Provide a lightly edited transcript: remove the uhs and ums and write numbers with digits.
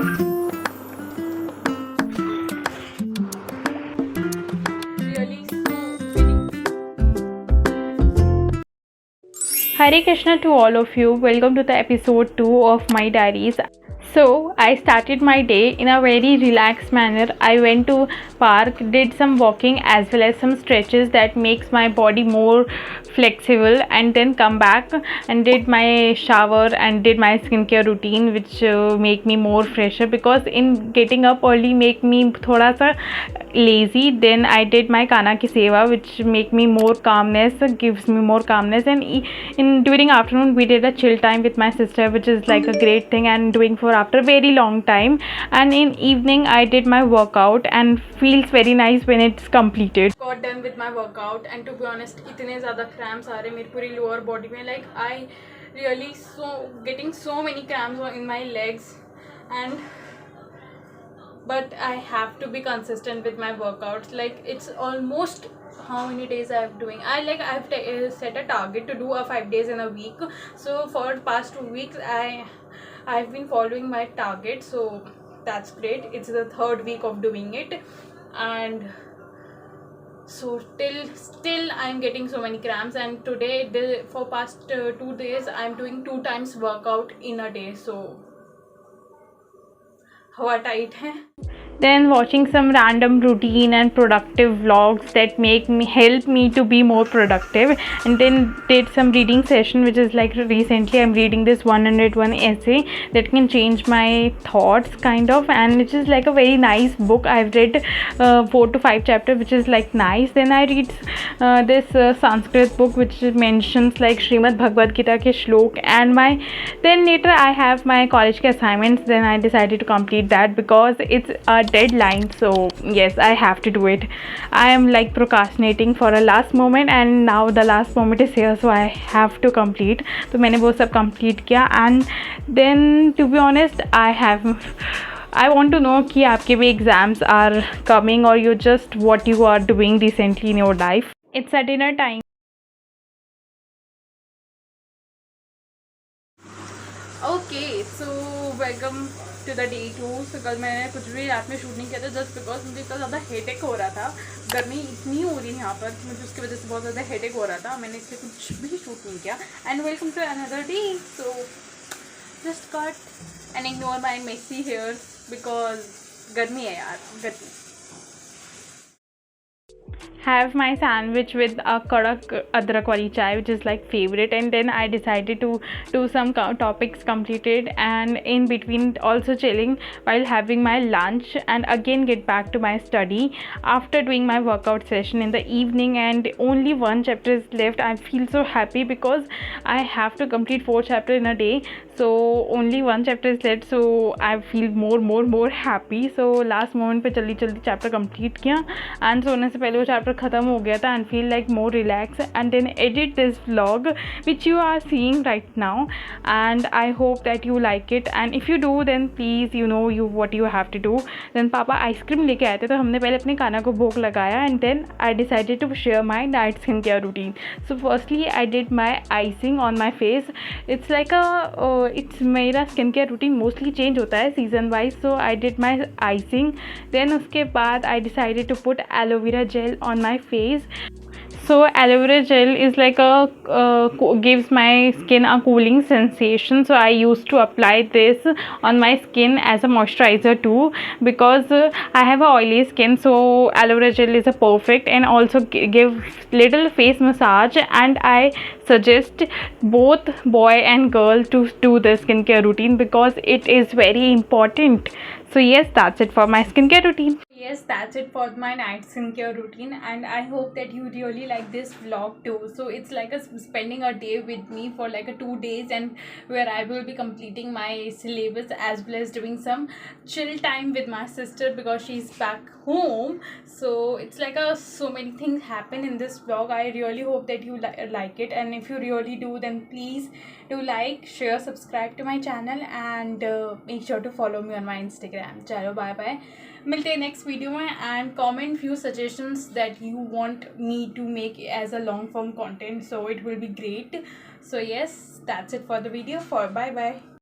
Hare Krishna to all of you. Welcome to the episode 2 of my diaries. So I started my day in a very relaxed manner. I went to park, did some walking as well as some stretches that makes my body more flexible, and then come back and did my shower and did my skincare routine, which make me more fresher, because in getting up early make me thoda sa lazy. Then I did my kana ki seva, which make me more calmness, gives me more calmness. And in during afternoon we did a chill time with my sister, which is like a great thing and doing for after very long time. And in evening I did my workout and feels very nice when it's completed. Got done with my workout, and to be honest इतने ज़्यादा cramps आ रहे मेरी पूरी lower body में, like I really getting so many cramps in my legs. And but I have to be consistent with my workouts. Like it's almost how many days I'm doing. I've set a target to do 5 days in a week. So for past 2 weeks I've been following my target, so that's great. It's the 3rd week of doing it, and so still I'm getting so many cramps. And today for past 2 days I'm doing 2 times workout in a day, so हवा tight है. Then watching some random routine and productive vlogs that help me to be more productive. And then did some reading session, which is like recently I'm reading this 101 essay that can change my thoughts kind of, and it is like a very nice book. I've read 4 to 5 chapters, which is like nice. Then I read this Sanskrit book which mentions like Srimad Bhagavad Gita ke shlok, and then later I have my college ke assignments. Then I decided to complete that because it's a deadline, so yes, I have to do it. I am like procrastinating for a last moment, and now the last moment is here, so I have to complete. तो मैंने वो सब complete किया. And then to be honest I want to know कि आपके भी exams are coming, or you just what you are doing recently in your life. It's a dinner time. Okay so welcome to the day 2. So कल मैंने कुछ भी रात में shoot नहीं किया था, जस्ट बिकॉज मुझे इतना ज़्यादा हेडेक हो रहा था. गर्मी इतनी हो रही है यहाँ पर, मुझे उसकी वजह से बहुत ज़्यादा हेडेक हो रहा था. मैंने इसलिए कुछ भी शूट नहीं किया. And welcome to another day. So just cut and ignore my messy hair because गर्मी है यार, गर्मी. Have my sandwich with a kadak adrak wali chai, which is like favorite. And then I decided to do some topics completed, and in between also chilling while having my lunch, and again get back to my study after doing my workout session in the evening. And only 1 chapter is left. I feel so happy because I have to complete 4 chapters in a day, so only 1 chapter is left, so I feel more happy. So last moment पे जल्दी chapter complete किया, and सोने से पहले वो chapter ख़त्म हो गया था, and feel like more relax. And then edit this vlog which you are seeing right now, and I hope that you like it. And if you do then please you know you what you have to do. Then पापा ice cream लेके आए थे, तो हमने पहले अपने काना को भोग लगाया, and then I decided to share my night skin care routine. So firstly I did my icing on my face. It's like it's मेरा skin care routine mostly change होता है season wise, so I did my icing. Then उसके बाद I decided to put aloe vera gel on my face. So aloe vera gel is like gives my skin a cooling sensation, so I used to apply this on my skin as a moisturizer too, because I have a oily skin, so aloe vera gel is a perfect. And also give little face massage, and I suggest both boy and girl to do the skincare routine because it is very important. So yes, that's it for my skincare routine. Yes, that's it for my night skincare routine, and I hope that you really like this vlog too. So it's like spending a day with me for like 2 days, and where I will be completing my syllabus as well as doing some chill time with my sister because she's back home. So it's like so many things happen in this vlog. I really hope that you like it, and if you really do, then please do like, share, subscribe to my channel, and make sure to follow me on my Instagram. चलो bye bye, मिलते हैं next video में. And comment few suggestions that you want me to make as a long form content, so it will be great. So yes, that's it for the video. For bye bye.